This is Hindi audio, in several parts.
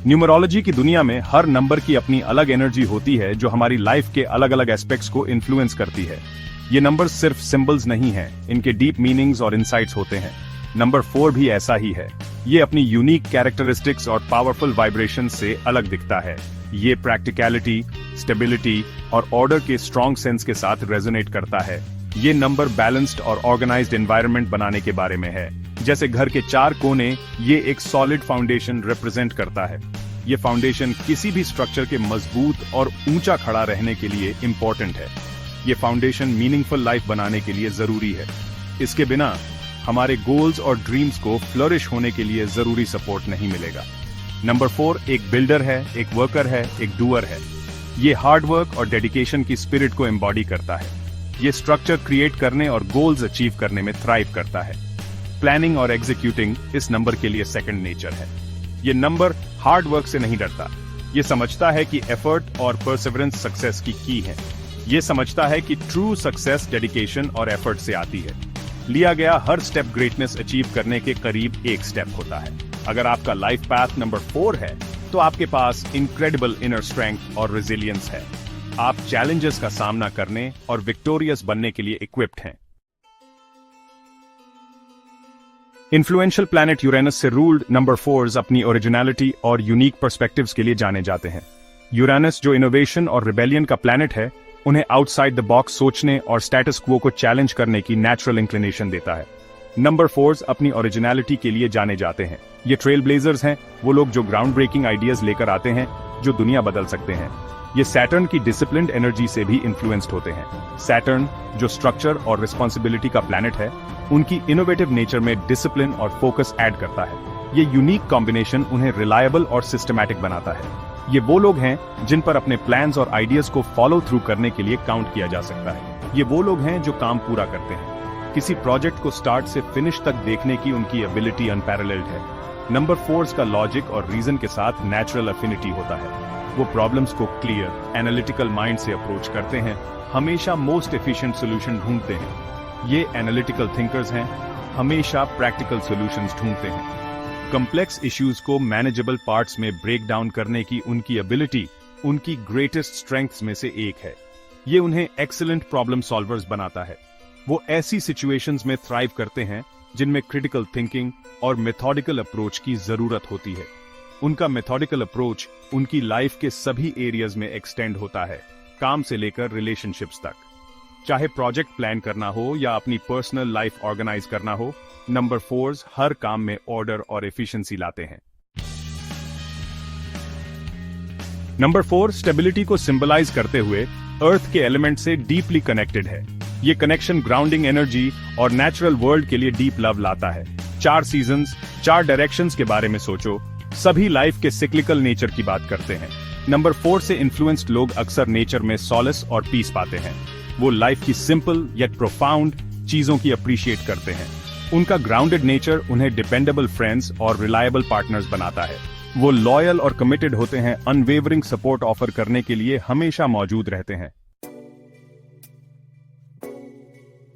न्यूमरोलॉजी की दुनिया में हर नंबर की अपनी अलग एनर्जी होती है जो हमारी लाइफ के अलग अलग एस्पेक्ट्स को इन्फ्लुएंस करती है। ये नंबर सिर्फ सिंबल्स नहीं हैं, इनके डीप मीनिंग्स और इंसाइट्स होते हैं। नंबर 4 भी ऐसा ही है। ये अपनी यूनिक कैरेक्टरिस्टिक्स और पावरफुल वाइब्रेशन से अलग दिखता है। ये प्रैक्टिकलिटी, स्टेबिलिटी और ऑर्डर के स्ट्रॉन्ग सेंस के साथ रेजोनेट करता है। ये नंबर बैलेंस्ड और ऑर्गेनाइज्ड एनवायरनमेंट बनाने के बारे में है। जैसे घर के 4 कोने, ये एक सॉलिड फाउंडेशन रिप्रेजेंट करता है। ये फाउंडेशन किसी भी स्ट्रक्चर के मजबूत और ऊंचा खड़ा रहने के लिए इंपॉर्टेंट है। ये फाउंडेशन मीनिंगफुल लाइफ बनाने के लिए जरूरी है। इसके बिना हमारे गोल्स और ड्रीम्स को फ्लरिश होने के लिए जरूरी सपोर्ट नहीं मिलेगा। नंबर 4 एक बिल्डर है, एक वर्कर है, एक डूअर है। ये हार्ड वर्क और डेडिकेशन की स्पिरिट को एम्बॉडी करता है। ये स्ट्रक्चर क्रिएट करने और गोल्स अचीव करने में थ्राइव करता है। प्लानिंग और एग्जीक्यूटिंग इस नंबर के लिए सेकंड नेचर है। ये नंबर हार्ड वर्क से नहीं डरता। ये समझता है कि एफर्ट और परसिवरेंस सक्सेस की है। ये समझता है कि ट्रू सक्सेस डेडिकेशन और एफर्ट से आती है। लिया गया हर स्टेप ग्रेटनेस अचीव करने के करीब एक स्टेप होता है। अगर आपका लाइफ पाथ नंबर 4 है तो आपके पास इनक्रेडिबल इनर स्ट्रेंथ और रेजिलियंस है। आप चैलेंजेस का सामना करने और विक्टोरियस बनने के लिए इक्विप्ड हैं। इन्फ्लुएंशियल प्लैनेट यूरेनस से रूल्ड नंबर 4s अपनी ओरिजिनलिटी और यूनिक पर्सपेक्टिव्स के लिए जाने जाते हैं। यूरेनस जो इनोवेशन और रिबेलियन का प्लैनेट है, उन्हें आउटसाइड द बॉक्स सोचने और स्टेटस क्वो को चैलेंज करने की नेचुरल इंक्लिनेशन देता है। नंबर 4s अपनी ओरिजिनलिटी के लिए जाने जाते हैं। ये ट्रेल ब्लेजर्स हैं, वो लोग जो ग्राउंड ब्रेकिंग आइडियाज लेकर आते हैं जो दुनिया बदल सकते हैं। ये सैटर्न की डिसिप्लिन्ड एनर्जी से भी इन्फ्लुएंस्ड होते हैं। सैटर्न जो स्ट्रक्चर और रिस्पॉन्सिबिलिटी का प्लैनेट है, उनकी इनोवेटिव नेचर में डिसिप्लिन और फोकस ऐड करता है। ये यूनिक कॉम्बिनेशन उन्हें रिलायबल और सिस्टमैटिक बनाता है। ये वो लोग हैं जिन पर अपने प्लान्स और आइडियाज को फॉलो थ्रू करने के लिए काउंट किया जा सकता है। ये वो लोग हैं जो काम पूरा करते हैं। किसी प्रोजेक्ट को स्टार्ट से फिनिश तक देखने की उनकी एबिलिटी अनपैरेलल्ड है। नंबर 4s का लॉजिक और रीजन के साथ नेचुरल अफिनिटी होता है। वो प्रॉब्लम्स को क्लियर, एनालिटिकल माइंड से अप्रोच करते हैं, हमेशा मोस्ट एफिशिएंट सॉल्यूशन ढूंढते हैं। ये एनालिटिकल थिंकर्स हैं, हमेशा प्रैक्टिकल सॉल्यूशंस ढूंढते हैं। कॉम्प्लेक्स इश्यूज को मैनेजेबल पार्ट्स में ब्रेक डाउन करने की उनकी एबिलिटी उनकी ग्रेटेस्ट स्ट्रेंथ्स में से एक है। ये उन्हें एक्सीलेंट प्रॉब्लम सॉल्वर्स बनाता है। वो ऐसी सिचुएशंस में थ्राइव करते हैं जिनमें क्रिटिकल थिंकिंग और मेथोडिकल अप्रोच की जरूरत होती है। उनका मेथोडिकल अप्रोच उनकी लाइफ के सभी एरियाज में एक्सटेंड होता है, काम से लेकर रिलेशनशिप्स तक। चाहे प्रोजेक्ट प्लान करना हो या अपनी पर्सनल लाइफ ऑर्गेनाइज करना हो, नंबर 4s हर काम में ऑर्डर और एफिशिएंसी लाते हैं। नंबर 4 स्टेबिलिटी को सिंबलाइज करते हुए अर्थ के एलिमेंट से डीपली कनेक्टेड है। ये कनेक्शन ग्राउंडिंग एनर्जी और नेचुरल वर्ल्ड के लिए डीप लव लाता है। 4 सीजन्स, 4 डायरेक्शंस के बारे में सोचो। सभी लाइफ के सिक्लिकल नेचर की बात करते हैं। नंबर 4 से इन्फ्लुएंस्ड लोग अक्सर नेचर में सॉलिस और पीस पाते हैं। वो लाइफ की सिंपल येट प्रोफाउंड चीजों की अप्रिशिएट करते हैं। उनका ग्राउंडेड नेचर उन्हें डिपेंडेबल फ्रेंड्स और रिलायबल पार्टनर्स बनाता है। वो लॉयल और कमिटेड होते हैं, अनवेवरिंग सपोर्ट ऑफर करने के लिए हमेशा मौजूद रहते हैं।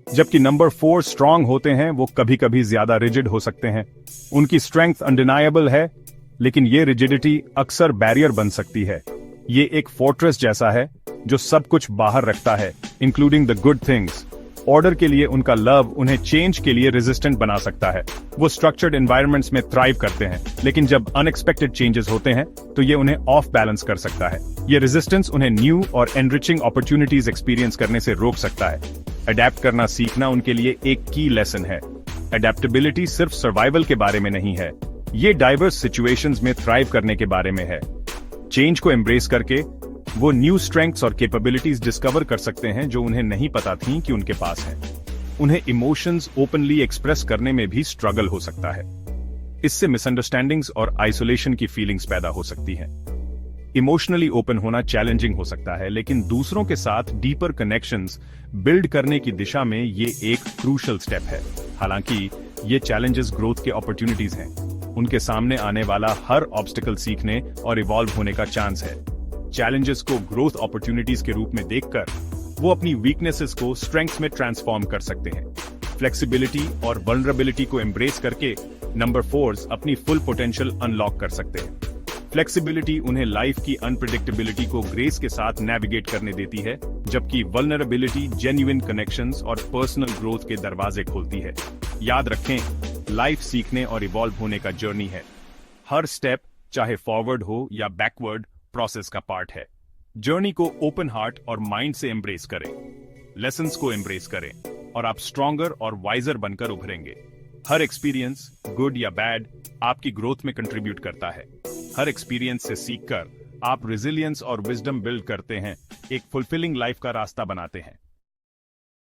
जबकि नंबर 4 स्ट्रांग होते हैं, वो कभी कभी ज्यादा रिजिड हो सकते हैं। उनकी स्ट्रेंथ अनडिनायबल है, लेकिन ये रिजिडिटी अक्सर बैरियर बन सकती है। ये एक फोर्ट्रेस जैसा है जो सब कुछ बाहर रखता है, including the good things. Order के लिए उनका लव उन्हें चेंज के लिए रेजिस्टेंट बना सकता है। वो स्ट्रक्चर्ड एनवायरनमेंट्स में थ्राइव करते हैं, लेकिन जब अनएक्सपेक्टेड चेंजेस होते हैं तो ये उन्हें ऑफ बैलेंस कर सकता है। ये रेजिस्टेंस उन्हें न्यू और एनरिचिंग अपॉर्चुनिटीज एक्सपीरियंस करने से रोक सकता है। अडेप्ट करना सीखना उनके लिए एक की लेसन है। अडेप्टेबिलिटी सिर्फ सर्वाइवल के बारे में नहीं है, ये डाइवर्स सिचुएशंस में थ्राइव करने के बारे में है। चेंज को एम्ब्रेस करके वो न्यू स्ट्रेंथ्स और कैपेबिलिटीज डिस्कवर कर सकते हैं जो उन्हें नहीं पता थी कि उनके पास है। उन्हें इमोशंस ओपनली एक्सप्रेस करने में भी स्ट्रगल हो सकता है। इससे मिसअंडरस्टैंडिंग्स और आइसोलेशन की फीलिंग्स पैदा हो सकती हैं। इमोशनली ओपन होना चैलेंजिंग हो सकता है, लेकिन दूसरों के साथ डीपर कनेक्शंस बिल्ड करने की दिशा में ये एक क्रूशल स्टेप है। हालांकि ये चैलेंजेस ग्रोथ के अपॉर्चुनिटीज हैं। उनके सामने आने वाला हर ऑब्स्टिकल सीखने और इवॉल्व होने का चांस है। चैलेंजेस को ग्रोथ अपॉर्चुनिटीज के रूप में देखकर वो अपनी वीकनेसेस को स्ट्रेंथ्स में ट्रांसफॉर्म कर सकते हैं। फ्लेक्सिबिलिटी और वल्नरेबिलिटी को एम्ब्रेस करके नंबर 4s अपनी फुल पोटेंशियल अनलॉक कर सकते हैं। फ्लेक्सिबिलिटी उन्हें लाइफ की अनप्रिडिक्टेबिलिटी को ग्रेस के साथ नेविगेट करने देती है, जबकि वल्नरेबिलिटी जेन्युइन कनेक्शंस और पर्सनल ग्रोथ के दरवाजे खोलती है। याद रखें, लाइफ सीखने और इवॉल्व होने का जर्नी है। हर स्टेप, चाहे फॉरवर्ड हो या बैकवर्ड, प्रोसेस का पार्ट है। जर्नी को ओपन हार्ट और माइंड से एम्ब्रेस करें, लेसन्स को एम्ब्रेस करें और आप स्ट्रॉन्गर और वाइजर बनकर उभरेंगे। हर एक्सपीरियंस, गुड या बैड, आपकी ग्रोथ में कंट्रीब्यूट करता है। हर एक्सपीरियंस से सीखकर आप रेजिलियंस और विजडम बिल्ड करते हैं, एक फुलफिलिंग लाइफ का रास्ता बनाते हैं।